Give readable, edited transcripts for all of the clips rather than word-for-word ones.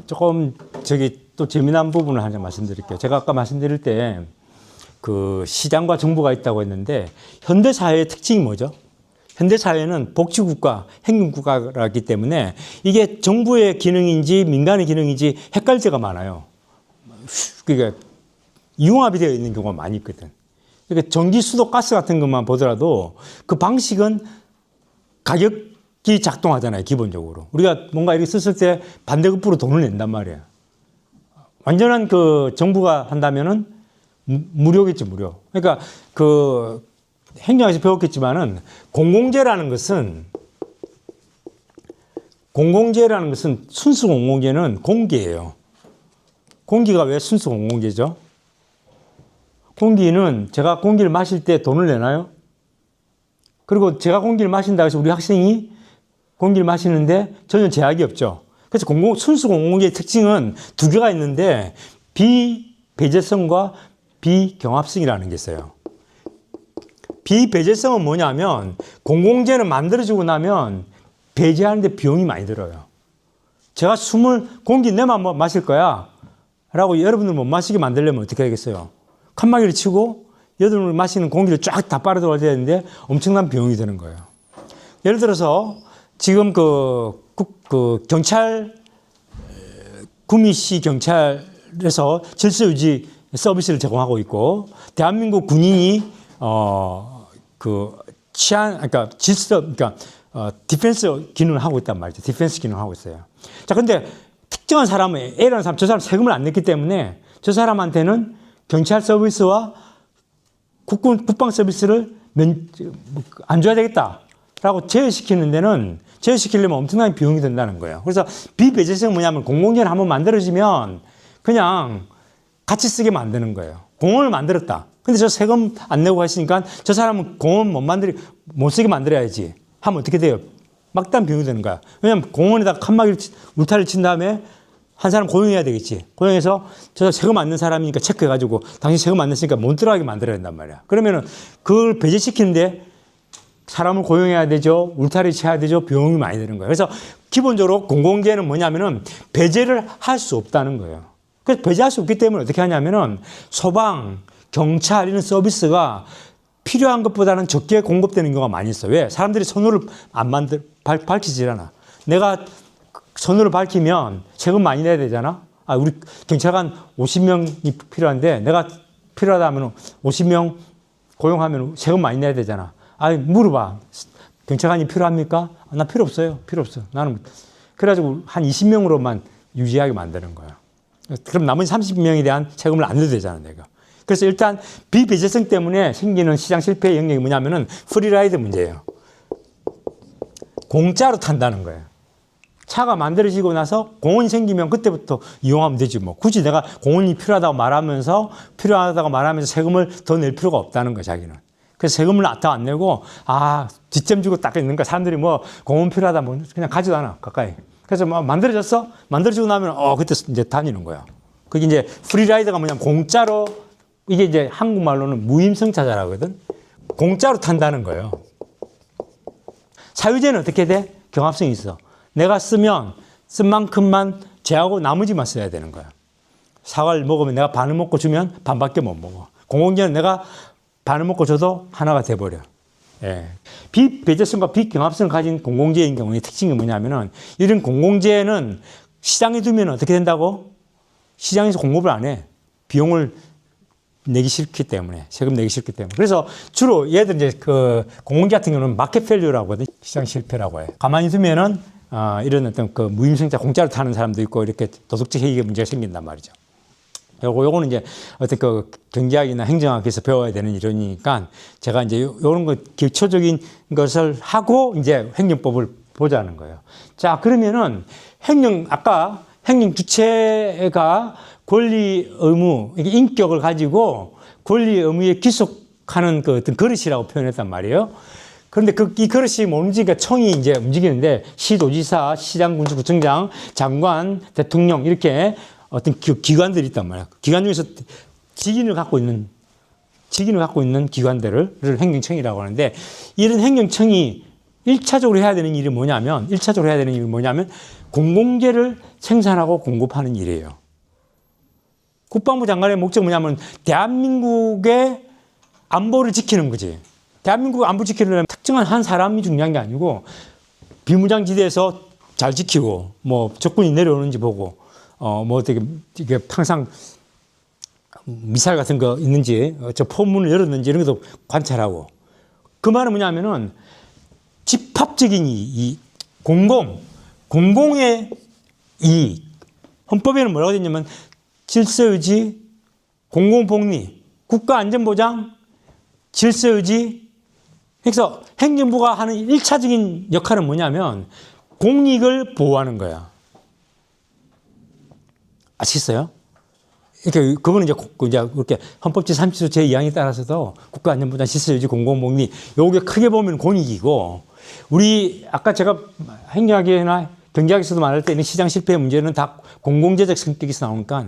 조금 또 재미난 부분을 하나 말씀드릴게요. 제가 아까 말씀드릴 때 그 시장과 정부가 있다고 했는데 현대 사회의 특징이 뭐죠? 현대 사회는 복지국가, 행정국가라기 때문에 이게 정부의 기능인지 민간의 기능인지 헷갈릴 때가 많아요. 그러니까 융합이 되어 있는 경우가 많이 있거든. 그러니까 전기, 수도, 가스 같은 것만 보더라도 그 방식은 가격이 작동하잖아요, 기본적으로. 우리가 뭔가 이렇게 썼을 때 반대급부로 돈을 낸단 말이에요. 완전한 그 정부가 한다면은 무료겠죠, 무료. 그러니까 그 행정에서 배웠겠지만은 공공재라는 것은 순수 공공재는 공기예요. 공기가 왜 순수 공공재죠? 공기는 제가 공기를 마실 때 돈을 내나요? 그리고 제가 공기를 마신다고 해서 우리 학생이 공기를 마시는데 전혀 제약이 없죠. 그래서 순수 공공재의 특징은 두 개가 있는데 비배제성과 비경합성이라는 게 있어요. 비배제성은 뭐냐면 공공재는 만들어지고 나면 배제하는데 비용이 많이 들어요. 제가 공기 내만 마실 거야 라고 여러분들 못 마시게 만들려면 어떻게 하겠어요? 칸막이를 치고 여러분들 마시는 공기를 쫙 다 빨아들여야 되는데 엄청난 비용이 드는 거예요. 예를 들어서 지금 경찰, 구미시 경찰에서 질서유지 서비스를 제공하고 있고, 대한민국 군인이, 디펜스 기능을 하고 있단 말이죠. 디펜스 기능을 하고 있어요. 자, 근데 특정한 사람은, A라는 사람, 저 사람 세금을 안 냈기 때문에 저 사람한테는 경찰 서비스와 국방 서비스를 안 줘야 되겠다라고 제외시키려면 엄청난 비용이 든다는 거예요. 그래서 비배제성은 뭐냐면 공공재를 한번 만들어지면 그냥 같이 쓰게 만드는 거예요. 공원을 만들었다. 근데 저 세금 안 내고 하시니까 저 사람은 공원 못 쓰게 만들어야지. 하면 어떻게 돼요? 막단 비용이 되는 거야. 왜냐면 공원에다가 울타리를 친 다음에 한 사람 고용해야 되겠지. 고용해서 저 세금 안 낸 사람이니까 체크해가지고 당신 세금 안 냈으니까 못 들어가게 만들어야 된단 말이야. 그러면은 그걸 배제시키는데 사람을 고용해야 되죠. 울타리 쳐야 되죠. 비용이 많이 드는 거예요. 그래서 기본적으로 공공재는 뭐냐면은 배제를 할 수 없다는 거예요. 그래서 배제할 수 없기 때문에 어떻게 하냐면은 소방, 경찰 이런 서비스가 필요한 것보다는 적게 공급되는 경우가 많이 있어요. 왜? 사람들이 선호를 밝히질 않아. 내가 선호를 밝히면 세금 많이 내야 되잖아. 우리 경찰관 50명이 필요한데 내가 필요하다 하면 50명 고용하면 세금 많이 내야 되잖아. 물어봐. 경찰관이 필요합니까? 나 필요 없어요. 필요 없어. 나는. 그래가지고 한 20명으로만 유지하게 만드는 거야. 그럼 나머지 30명에 대한 세금을 안 내도 되잖아, 내가. 그래서 일단 비배제성 때문에 생기는 시장 실패의 영역이 뭐냐면은 프리라이드 문제예요. 공짜로 탄다는 거예요. 차가 만들어지고 나서 공원이 생기면 그때부터 이용하면 되지 뭐. 굳이 내가 공원이 필요하다고 말하면서 세금을 더 낼 필요가 없다는 거야, 자기는. 그래서 세금을 다 안 내고 뒷점 주고 딱 있는 거야. 사람들이 공원 필요하다 그냥 가지도 않아, 가까이. 그래서 만들어졌어? 만들어지고 나면 그때 이제 다니는 거야. 그게 이제 프리라이더가 뭐냐면 공짜로, 이게 이제 한국말로는 무임승차자라고 하거든. 공짜로 탄다는 거예요. 사유재는 어떻게 돼? 경합성이 있어. 내가 쓰면 쓴 만큼만 제하고 나머지만 써야 되는 거야. 사과를 먹으면 내가 반을 먹고 주면 반밖에 못 먹어. 공공재는 내가 반을 먹고 줘도 하나가 돼버려. 예. 비배제성과 비경합성을 가진 공공재인 경우의 특징이 뭐냐면은 이런 공공재는 시장에 두면 어떻게 된다고? 시장에서 공급을 안 해. 비용을 내기 싫기 때문에, 세금 내기 싫기 때문에. 그래서 주로 얘들 이제 공공재 같은 경우는 마켓 밸류라고 하거든. 시장 실패라고 해. 가만히 두면은 이런 어떤 무임승차 공짜로 타는 사람도 있고 이렇게 도덕적 해이의 문제가 생긴단 말이죠. 요거는 이제 어떤 경제학이나 행정학에서 배워야 되는 이론이니까 제가 이제 요런 거 기초적인 것을 하고 이제 행정법을 보자는 거예요. 자, 그러면은 아까 행정 주체가 권리 의무, 이게 인격을 가지고 권리 의무에 귀속하는 어떤 그릇이라고 표현했단 말이에요. 그런데 이 그릇이 뭐 움직이니까 청이 이제 움직이는데 시도지사, 시장, 군수, 구청장, 장관, 대통령 이렇게 어떤 기관들이 있단 말이야. 기관 중에서 직인을 갖고 있는 기관들을 행정청이라고 하는데 이런 행정청이 일차적으로 해야 되는 일이 뭐냐면, 공공재를 생산하고 공급하는 일이에요. 국방부 장관의 목적은 뭐냐면 대한민국의 안보를 지키는 거지. 대한민국 안보 지키려면 특정한 한 사람이 중요한 게 아니고 비무장지대에서 잘 지키고 뭐 적군이 내려오는지 보고 뭐 어떻게 이게 항상 미사일 같은 거 있는지 저 포문을 열었는지 이런 것도 관찰하고. 그 말은 뭐냐면은 집합적인 이 공공의 이익. 헌법에는 뭐라고 되어 있냐면 질서유지, 공공복리, 국가안전보장, 질서유지. 그래서 행정부가 하는 1차적인 역할은 뭐냐면 공익을 보호하는 거야. 아시겠어요? 이렇게 그거는 이제 그렇게 헌법 제37조 제2항에 따라서도 국가안전보장, 질서유지, 공공복리 요게 크게 보면 공익이고, 우리 아까 제가 행정학이나 경제학에서도 말할 때 있는 시장 실패의 문제는 다 공공재적 성격에서 나오니까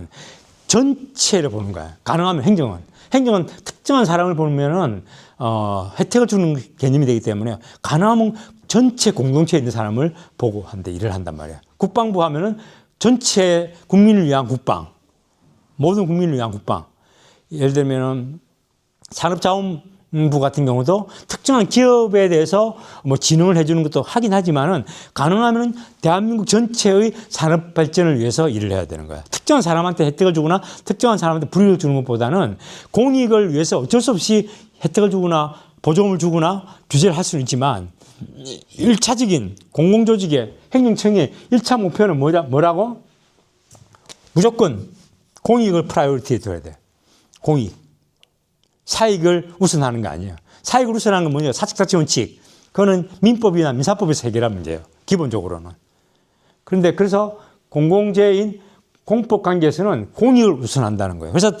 전체를 보는 거야. 가능하면 행정은 특정한 사람을 보면은 혜택을 주는 개념이 되기 때문에 가능하면 전체 공동체에 있는 사람을 보고 일을 한단 말이야. 국방부 하면은 전체 국민을 위한 국방, 모든 국민을 위한 국방. 예를 들면은 산업자원부 같은 경우도 특정한 기업에 대해서 뭐 진흥을 해주는 것도 하긴 하지만은 가능하면 대한민국 전체의 산업 발전을 위해서 일을 해야 되는 거야. 특정한 사람한테 혜택을 주거나 특정한 사람한테 불이익을 주는 것보다는 공익을 위해서 어쩔 수 없이 혜택을 주거나 보조금을 주거나 규제를 할 수는 있지만 1차적인 공공조직의 행정청의 1차 목표는 뭐라고? 무조건 공익을 프라이어리티에 둬야 돼. 공익. 사익을 우선하는 거 아니에요. 사익을 우선하는 건 뭐냐? 사측사치 원칙. 그거는 민법이나 민사법에서 해결한 문제예요. 기본적으로는. 그런데 그래서 공공재인 공법 관계에서는 공익을 우선한다는 거예요. 그래서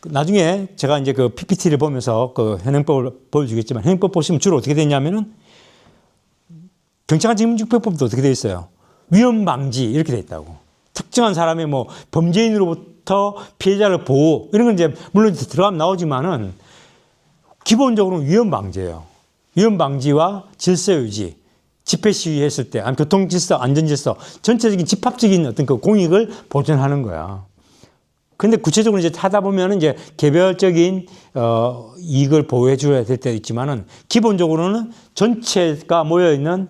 나중에 제가 이제 그 PPT를 보면서 그 현행법을 보여주겠지만, 현행법 보시면 주로 어떻게 되냐면은 경찰관직무집행법도 어떻게 되어 있어요? 위험 방지 이렇게 되어 있다고. 특정한 사람의 뭐 범죄인으로부터 피해자를 보호 이런 건 이제 물론 들어가면 나오지만은 기본적으로는 위험 방지예요. 위험 방지와 질서 유지, 집회 시위했을 때, 아니면 교통 질서, 안전 질서, 전체적인 집합적인 어떤 그 공익을 보존하는 거야. 근데 구체적으로 이제 하다 보면은 이제 개별적인 이익을 보호해 줘야 될 때도 있지만은 기본적으로는 전체가 모여 있는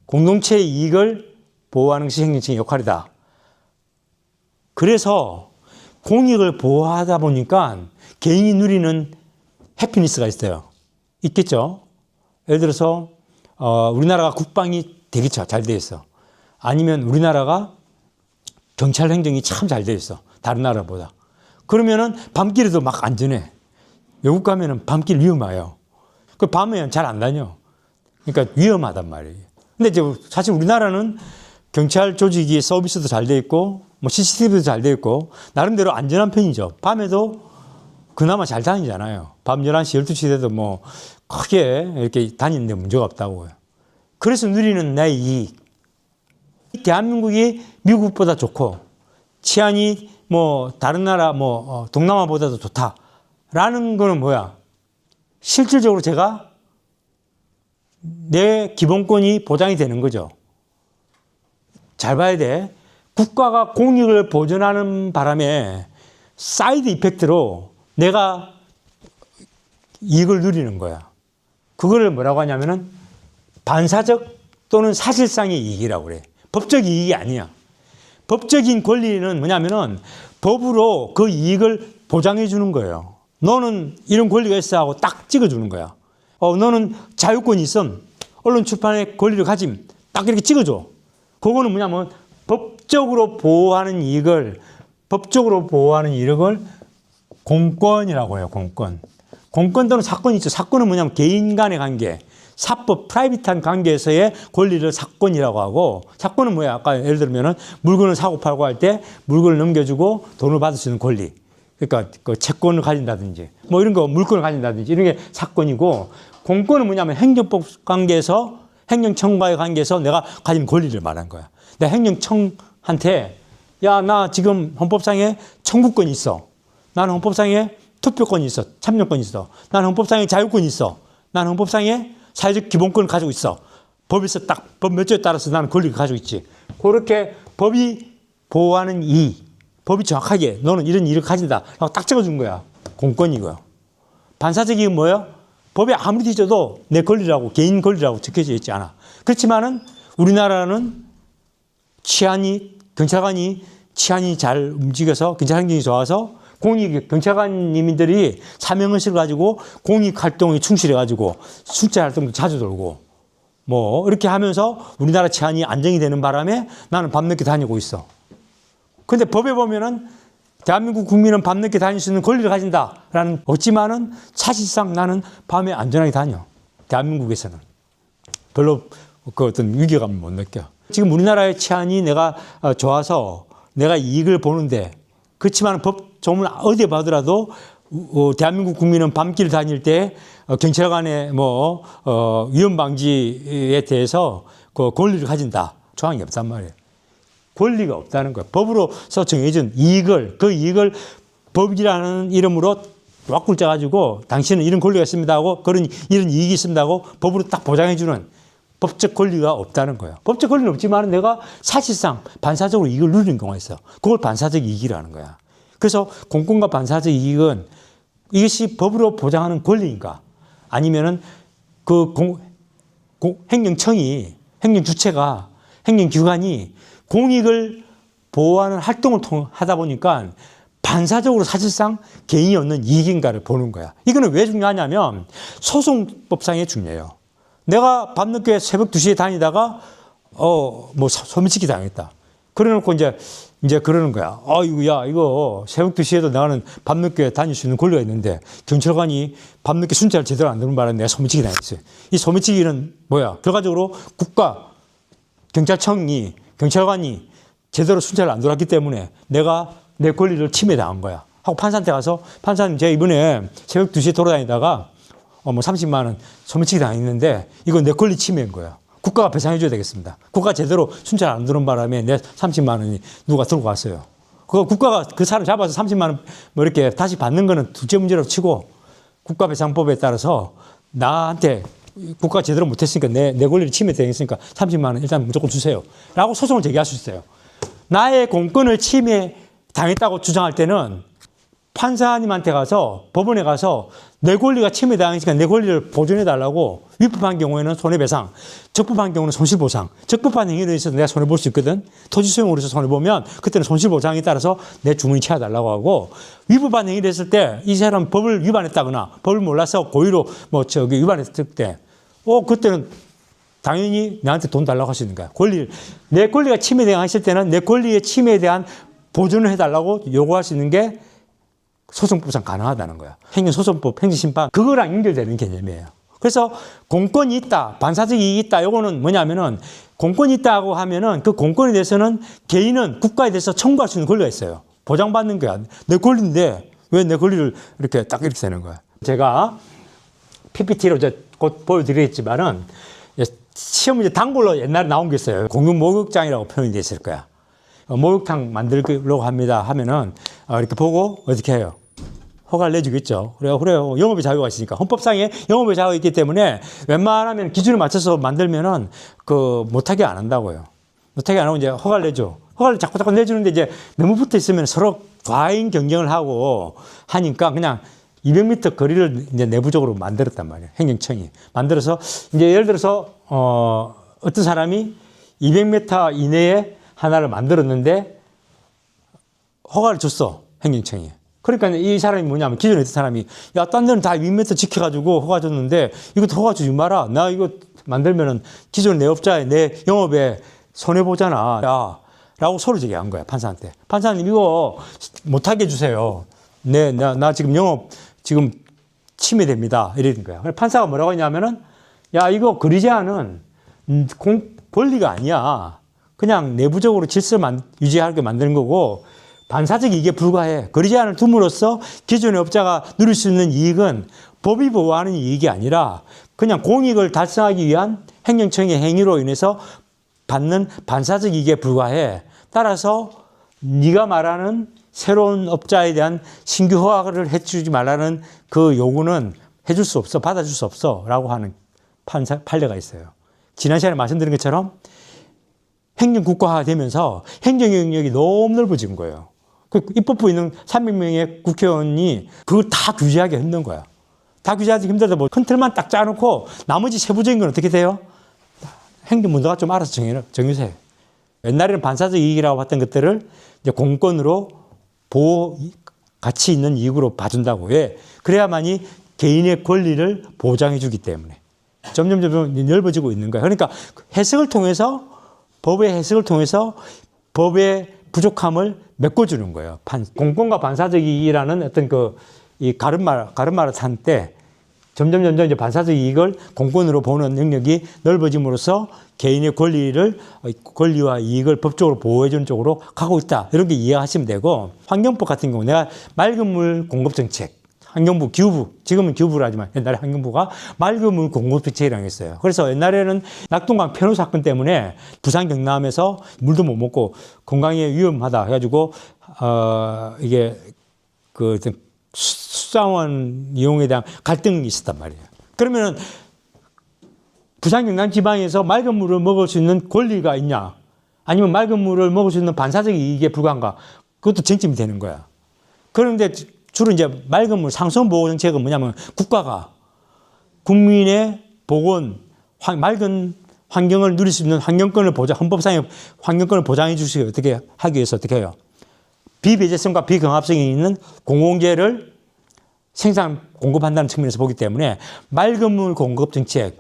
공동체의 이익을 보호하는 것이 행정청의 역할이다. 그래서 공익을 보호하다 보니까 개인이 누리는 해피니스가 있어요. 있겠죠? 예를 들어서 우리나라가 국방이 되게 잘 돼 있어. 아니면 우리나라가 경찰 행정이 참 잘 돼 있어. 다른 나라보다. 그러면은 밤길에도 막 안전해. 외국 가면은 밤길 위험해요. 그 밤에는 잘 안 다녀. 그러니까 위험하단 말이에요. 근데 이제 사실 우리나라는 경찰 조직이 서비스도 잘 돼 있고, 뭐 CCTV도 잘 돼 있고, 나름대로 안전한 편이죠. 밤에도 그나마 잘 다니잖아요. 밤 11시, 12시 돼도 뭐 크게 이렇게 다니는데 문제가 없다고요. 그래서 누리는 내 이익. 대한민국이 미국보다 좋고, 치안이 뭐 다른 나라, 뭐 동남아보다도 좋다라는 거는 뭐야? 실질적으로 제가 내 기본권이 보장이 되는 거죠. 잘 봐야 돼. 국가가 공익을 보존하는 바람에 사이드 이펙트로 내가 이익을 누리는 거야. 그거를 뭐라고 하냐면은 반사적 또는 사실상의 이익이라고 그래. 법적 이익이 아니야. 법적인 권리는 뭐냐면은 법으로 그 이익을 보장해 주는 거예요. 너는 이런 권리가 있어 하고 딱 찍어주는 거야. 너는 자유권이 있어. 언론 출판의 권리를 가짐. 딱 이렇게 찍어줘. 그거는 뭐냐면 법적으로 보호하는 이익을 공권이라고 해요. 공권. 공권 또는 사건이 있죠. 사건은 뭐냐면 개인 간의 관계, 사법, 프라이빗한 관계에서의 권리를 사건이라고 하고, 사건은 뭐야? 아까 예를 들면은 물건을 사고 팔고 할 때 물건을 넘겨주고 돈을 받을 수 있는 권리. 그러니까 그 채권을 가진다든지, 뭐 이런 거 물건을 가진다든지 이런 게 사건이고, 공권은 뭐냐면 행정법 관계에서, 행정청과의 관계에서 내가 가진 권리를 말하는 거야. 내가 행정청한테 야, 나 지금 헌법상에 청구권이 있어. 나는 헌법상에 투표권이 있어. 참여권이 있어. 나는 헌법상에 자유권이 있어. 나는 헌법상에 사회적 기본권을 가지고 있어. 법에서 딱 법 몇 조에 따라서 나는 권리를 가지고 있지. 그렇게 법이 보호하는 이의, 법이 정확하게 너는 이런 일을 가진다 라고 딱 적어준 거야. 공권이고요. 반사적 이익은 뭐예요? 법에 아무리 뒤져도 내 권리라고, 개인 권리라고 적혀져 있지 않아. 그렇지만은 우리나라는 경찰관이 치안이 잘 움직여서 경찰 행정이 좋아서 경찰관님들이 사명의식을 가지고 공익 활동에 충실해 가지고 술자 활동도 자주 돌고 뭐 이렇게 하면서 우리나라 치안이 안정이 되는 바람에 나는 밤늦게 다니고 있어. 근데 법에 보면은 대한민국 국민은 밤늦게 다닐 수 있는 권리를 가진다라는 없지만은 사실상 나는 밤에 안전하게 다녀. 대한민국에서는 별로 그 어떤 위기감을 못 느껴. 지금 우리나라의 치안이 내가 좋아서 내가 이익을 보는데 그렇지만 법 조문 어디에 봐더라도 대한민국 국민은 밤길 다닐 때 경찰관의 위험 방지에 대해서 그 권리를 가진다. 조항이 없단 말이에요. 권리가 없다는 거예요. 법으로서 정해진 그 이익을 법이라는 이름으로 왁굴 짜가지고 당신은 이런 권리가 있습니다 하고 이런 이익이 있습니다 하고 법으로 딱 보장해주는 법적 권리가 없다는 거예요. 법적 권리는 없지만 내가 사실상 반사적으로 이익을 누리는 경우가 있어. 그걸 반사적 이익이라는 거야. 그래서 공권과 반사적 이익은 이것이 법으로 보장하는 권리인가 아니면은 행정청이 행정주체가 행정기관이 공익을 보호하는 활동을 하다 보니까 반사적으로 사실상 개인이 얻는 이익인가를 보는 거야. 이거는 왜 중요하냐면 소송법상에 중요해요. 내가 밤늦게 새벽 2시에 다니다가 소매치기 당했다. 그래놓고 이제 그러는 거야. 이거 새벽 2시에도 나는 밤늦게 다닐 수 있는 권리가 있는데 경찰관이 밤늦게 순찰을 제대로 안 되는 바람에 내가 소매치기 당했어요. 이 소매치기는 뭐야? 결과적으로 경찰관이 제대로 순찰을 안 돌았기 때문에 내가 내 권리를 침해당한 거야. 하고 판사한테 가서 판사님 제가 이번에 새벽 2시에 돌아다니다가 30만 원 소매치기 당했는데 이거 내 권리 침해인 거야. 국가가 배상해 줘야 되겠습니다. 국가가 제대로 순찰 안 들은 바람에 내 30만 원이 누가 들고 갔어요. 국가가 그 사람 잡아서 30만 원 이렇게 다시 받는 거는 둘째 문제로 치고 국가배상법에 따라서 나한테 국가가 제대로 못했으니까 내 권리를 침해되겠으니까 30만 원 일단 무조건 주세요. 라고 소송을 제기할 수 있어요. 나의 공권을 침해당했다고 주장할 때는 판사님한테 가서 법원에 가서 내 권리가 침해당했으니까 내 권리를 보존해달라고 위법한 경우에는 손해배상, 적법한 경우는 손실보상. 적법한 행위로 있어서 내가 손해볼 수 있거든. 토지 수용으로 해서 손해보면 그때는 손실보상에 따라서 내 주문이 채워달라고 하고 위법한 행위를 했을 때 이 사람 법을 위반했다거나 법을 몰라서 고의로 위반했을 때 그때는 당연히 나한테 돈 달라고 할 수 있는 거야. 내 권리가 침해당했을 때는 내 권리의 침해에 대한 보존을 해달라고 요구할 수 있는 게 소송법상 가능하다는 거야. 행정소송법, 행정심판 그거랑 연결되는 개념이에요. 그래서 공권이 있다, 반사적 이익이 있다. 요거는 뭐냐면은 공권이 있다고 하면은 그 공권에 대해서는 개인은 국가에 대해서 청구할 수 있는 권리가 있어요. 보장받는 거야. 내 권리인데 왜 내 권리를 이렇게 되는 거야. 제가 PPT로 이제 곧 보여드리겠지만은 시험 문제 단골로 옛날에 나온 게 있어요. 공유 목욕장이라고 표현이 돼 있을 거야. 목욕탕 만들려고 합니다 하면은 이렇게 보고 어떻게 해요? 허가를 내주겠죠. 그래요. 영업의 자유가 있으니까. 헌법상에 영업의 자유가 있기 때문에 웬만하면 기준에 맞춰서 만들면은 못하게 안 한다고요. 못하게 안 하고 이제 허가를 내줘. 허가를 자꾸 내주는데 이제 너무 붙어 있으면 서로 과잉 경쟁을 하고 하니까 그냥 200m 거리를 이제 내부적으로 만들었단 말이에요. 행정청이. 만들어서 이제 예를 들어서 어떤 사람이 200m 이내에 하나를 만들었는데 허가를 줬어. 행정청이. 그러니까 이 사람이 뭐냐면 기존에 있던 사람이 딴 데는 다 2m 지켜가지고 허가 줬는데 이것도 허가 주지 마라. 나 이거 만들면은 기존 내업자의 내 영업에 손해보잖아. 라고 소리 제기한 거야. 판사한테. 판사님 이거 못하게 해주세요. 나 지금 영업 지금 침해됩니다. 이러는 거야. 판사가 뭐라고 했냐면은 이거 거리제한은 권리가 아니야. 그냥 내부적으로 질서를 유지하게 만드는 거고 반사적 이익에 불과해. 거리제한을 둠으로써 기존의 업자가 누릴 수 있는 이익은 법이 보호하는 이익이 아니라 그냥 공익을 달성하기 위한 행정청의 행위로 인해서 받는 반사적 이익에 불과해. 따라서 네가 말하는 새로운 업자에 대한 신규 허가를 해주지 말라는 그 요구는 해줄 수 없어. 받아줄 수 없어. 라고 하는 판례가 있어요. 지난 시간에 말씀드린 것처럼 행정국가화 되면서 행정 영역이 너무 넓어진 거예요. 그 입법부에 있는 300명의 국회의원이 그걸 다 규제하기 힘든 거야. 다 규제하기 힘들다 뭐 큰 틀만 딱 짜놓고 나머지 세부적인 건 어떻게 돼요? 행정부가 좀 알아서 정해주세요. 옛날에는 반사적 이익이라고 봤던 것들을 이제 공권으로 보호 가치 있는 이익으로 봐준다고. 왜? 그래야만이 개인의 권리를 보장해 주기 때문에. 점점 넓어지고 있는 거예요. 그러니까 해석을 통해서 법의 해석을 통해서 법의 부족함을 메꿔주는 거예요. 공권과 반사적 이익이라는 어떤 이 가름말을 산 때 점점 이제 반사적 이익을 공권으로 보는 영역이 넓어짐으로써 개인의 권리와 이익을 법적으로 보호해주는 쪽으로 가고 있다. 이런 게 이해하시면 되고, 환경법 같은 경우 내가 맑은 물 공급 정책, 환경부, 기후부, 지금은 기후부라 하지만 옛날에 환경부가 맑은 물 공급 정책이라는 게 있어요. 그래서 옛날에는 낙동강 폐로 사건 때문에 부산 경남에서 물도 못 먹고 건강에 위험하다 해가지고 이게 수자원 이용에 대한 갈등이 있었단 말이에요. 그러면은 부산 경남 지방에서 맑은 물을 먹을 수 있는 권리가 있냐? 아니면 맑은 물을 먹을 수 있는 반사적 이익에 불과한가? 그것도 쟁점이 되는 거야. 그런데 주로 이제 맑은 물 상수원 보호 정책은 뭐냐면 국가가 국민의 보건, 맑은 환경을 누릴 수 있는 환경권을 헌법상의 환경권을 보장해 주시기 어떻게 하기 위해서 어떻게 해요? 비배제성과 비경합성이 있는 공공재를 생산, 공급한다는 측면에서 보기 때문에 맑은 물 공급 정책,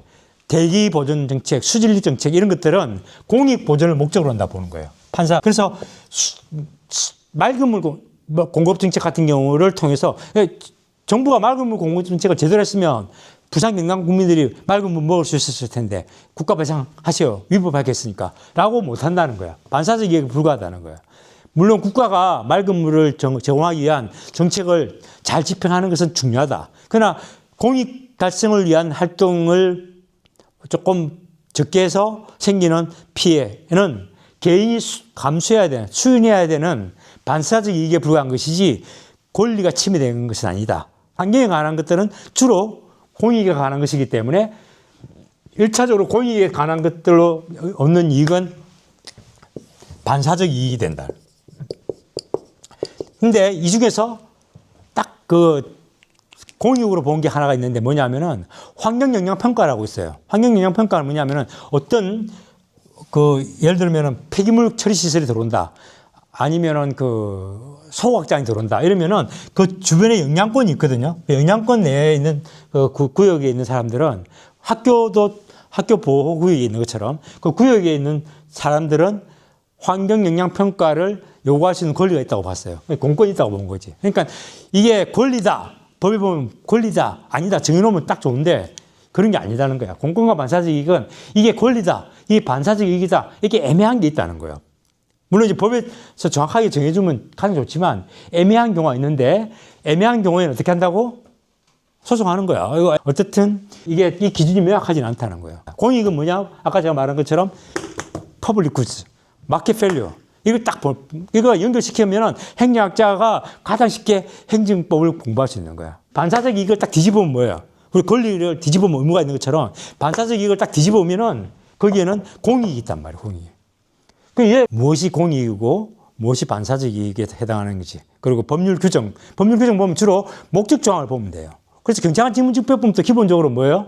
대기 보존 정책, 수질리 정책 이런 것들은 공익 보존을 목적으로 한다 보는 거예요. 그래서 맑은 물 공급 정책 같은 경우를 통해서 정부가 맑은 물 공급 정책을 제대로 했으면 부산 경남 국민들이 맑은 물 먹을 수 있었을 텐데 국가 배상하세요. 위법하겠으니까 라고 못한다는 거야. 반사적 이익에 불과하다는 거야. 물론 국가가 맑은 물을 제공하기 위한 정책을 잘 집행하는 것은 중요하다. 그러나 공익 달성을 위한 활동을 조금 적게 해서 생기는 피해는 개인이 감수해야 되는, 수용해야 되는 반사적 이익에 불과한 것이지 권리가 침해되는 것은 아니다. 환경에 관한 것들은 주로 공익에 관한 것이기 때문에 1차적으로 공익에 관한 것들로 얻는 이익은 반사적 이익이 된다. 근데 이 중에서 딱 공익으로 본 게 하나가 있는데 뭐냐면은 환경영향평가라고 있어요. 환경영향평가는 뭐냐면은 어떤 예를 들면은 폐기물 처리 시설이 들어온다. 아니면은 소각장이 들어온다. 이러면은 그 주변에 영향권이 있거든요. 영향권 내에 있는 구역에 있는 사람들은 학교 보호구역에 있는 것처럼 그 구역에 있는 사람들은 환경영향평가를 요구할 수 있는 권리가 있다고 봤어요. 공권이 있다고 본 거지. 그러니까 이게 권리다. 법에 보면 권리다. 아니다. 정해놓으면 딱 좋은데 그런 게 아니다는 거야. 공권과 반사적 이익은 이게 권리다. 이게 반사적 이익이다. 이게 애매한 게 있다는 거예요. 물론 이제 법에서 정확하게 정해주면 가장 좋지만 애매한 경우가 있는데 애매한 경우에는 어떻게 한다고? 소송하는 거야. 어쨌든 이게 이 기준이 명확하지는 않다는 거예요. 공익은 뭐냐? 아까 제가 말한 것처럼 퍼블릭 굿즈, 마켓 밸류. 이거 연결시키면은 행정학자가 가장 쉽게 행정법을 공부할 수 있는 거야. 반사적 이익을 딱 뒤집으면 뭐예요? 우리 권리를 뒤집으면 의무가 있는 것처럼 반사적 이익을 딱 뒤집으면은 거기에는 공익이 있단 말이에요. 공익이. 그게 무엇이 공익이고 무엇이 반사적 이익에 해당하는 거지. 그리고 법률 규정 보면 주로 목적 조항을 보면 돼요. 그래서 경찰관직무집행법도 기본적으로 뭐예요?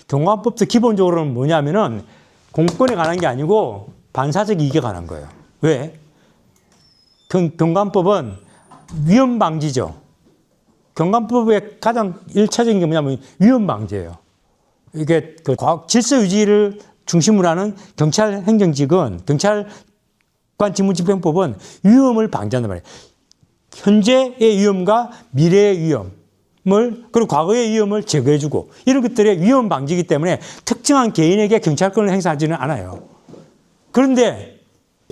경관법도 기본적으로는 뭐냐면은 공권에 관한 게 아니고 반사적 이익에 관한 거예요. 왜? 경관법은 위험 방지죠. 경관법의 가장 1차적인 게 뭐냐면 위험 방지예요. 이게 질서 유지를 중심으로 하는 경찰 행정직은 경찰관 직무집행법은 위험을 방지한단 말이에요. 현재의 위험과 미래의 위험을 그리고 과거의 위험을 제거해주고 이런 것들의 위험 방지이기 때문에 특정한 개인에게 경찰권을 행사하지는 않아요. 그런데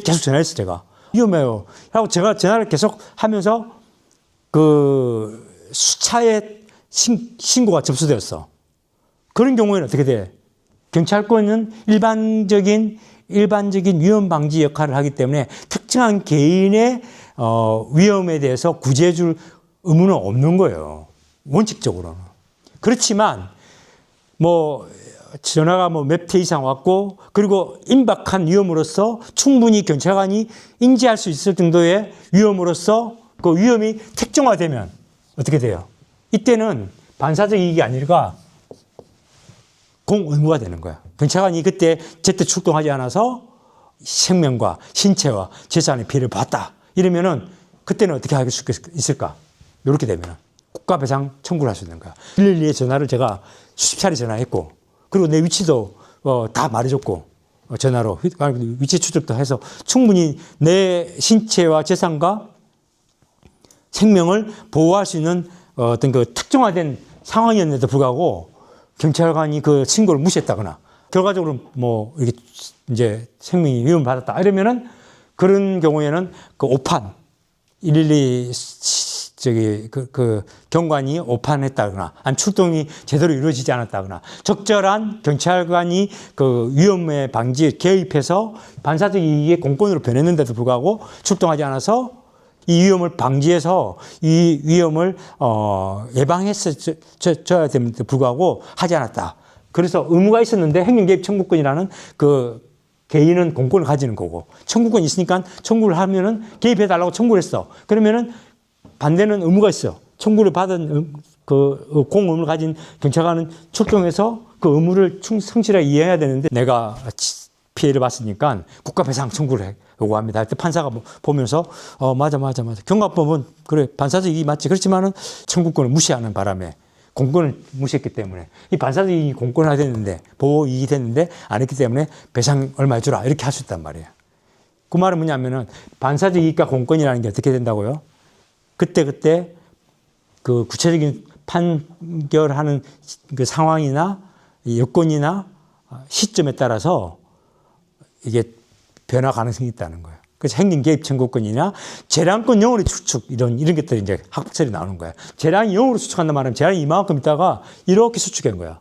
계속 전화했어 제가. 위험해요. 하고 제가 전화를 계속 하면서 수차의 신고가 접수되었어. 그런 경우에는 어떻게 돼? 경찰권은 일반적인 위험 방지 역할을 하기 때문에 특정한 개인의 위험에 대해서 구제해 줄 의무는 없는 거예요. 원칙적으로는. 그렇지만 전화가 뭐 몇 회 이상 왔고, 그리고 임박한 위험으로서 충분히 경찰관이 인지할 수 있을 정도의 위험으로서 그 위험이 특정화되면 어떻게 돼요? 이때는 반사적 이익이 아니라 공의무가 되는 거야. 경찰관이 그때 제때 출동하지 않아서 생명과 신체와 재산의 피해를 봤다. 이러면은 그때는 어떻게 할 수 있을까? 이렇게 되면 국가배상 청구를 할 수 있는 거야. 112에 전화를 제가 수십 차례 전화했고, 그리고 내 위치도 다 말해줬고, 전화로 위치 추적도 해서 충분히 내 신체와 재산과 생명을 보호할 수 있는 어떤 그 특정화된 상황이었는데도 불구하고 경찰관이 그 신고를 무시했다거나 결과적으로 뭐 이렇게 이제 생명이 위험을 받았다 이러면은 그런 경우에는 그 오판 112 저기 그 경관이 오판했다거나 아니면 출동이 제대로 이루어지지 않았다거나 적절한 경찰관이 그 위험의 방지에 개입해서 반사적 이익의 공권으로 변했는데도 불구하고 출동하지 않아서 이 위험을 방지해서 이 위험을 예방했어야 되는데도 불구하고 하지 않았다. 그래서 의무가 있었는데 행정개입 청구권이라는 그 개인은 공권을 가지는 거고 청구권이 있으니까 청구를 하면은 개입해달라고 청구를 했어. 그러면은 반대는 의무가 있어. 청구를 받은 그 공의무를 가진 경찰관은 출동해서 그 의무를 성실하게 이행해야 되는데 내가 피해를 봤으니까 국가배상 청구를 요구합니다. 그때 판사가 보면서 맞아. 경과법은 그래 반사적 이익이 맞지. 그렇지만은 청구권을 무시하는 바람에 공권을 무시했기 때문에 이 반사적 이익이 공권화 됐는데 보호 이익이 됐는데 안 했기 때문에 배상 얼마 주라 이렇게 할 수 있단 말이에요. 그 말은 뭐냐면은 반사적 이익과 공권이라는 게 어떻게 된다고요? 그때 그 구체적인 판결하는 그 상황이나 여건이나 시점에 따라서 이게 변화 가능성이 있다는 거예요. 그래서 행정 개입 청구권이나 재량권 영으로 추측 이런 것들이 이제 학설이 나오는 거야. 재량이 영으로 추측한단 말은 재량이 이만큼 있다가 이렇게 수축한 거야.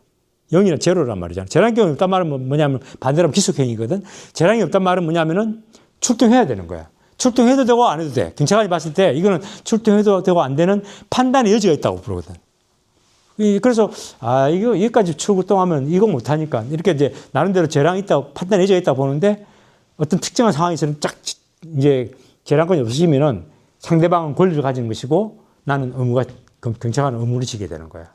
0이나 제로란 말이잖아. 재량이 없단 말은 뭐냐면 반대로 하면 기속행위거든. 재량이 없단 말은 뭐냐면은 출동해야 되는 거야. 출동해도 되고 안 해도 돼. 경찰관이 봤을 때 이거는 출동해도 되고 안 되는 판단의 여지가 있다고 부르거든. 그래서 이거 여기까지 출동하면 이거 못하니까 이렇게 이제 나름대로 재량이 있다고 판단의 여지가 있다고 보는데 어떤 특정한 상황에서는 쫙 이제 재량권이 없으시면은 상대방은 권리를 가진 것이고 나는 경찰관은 의무를 지게 되는 거야.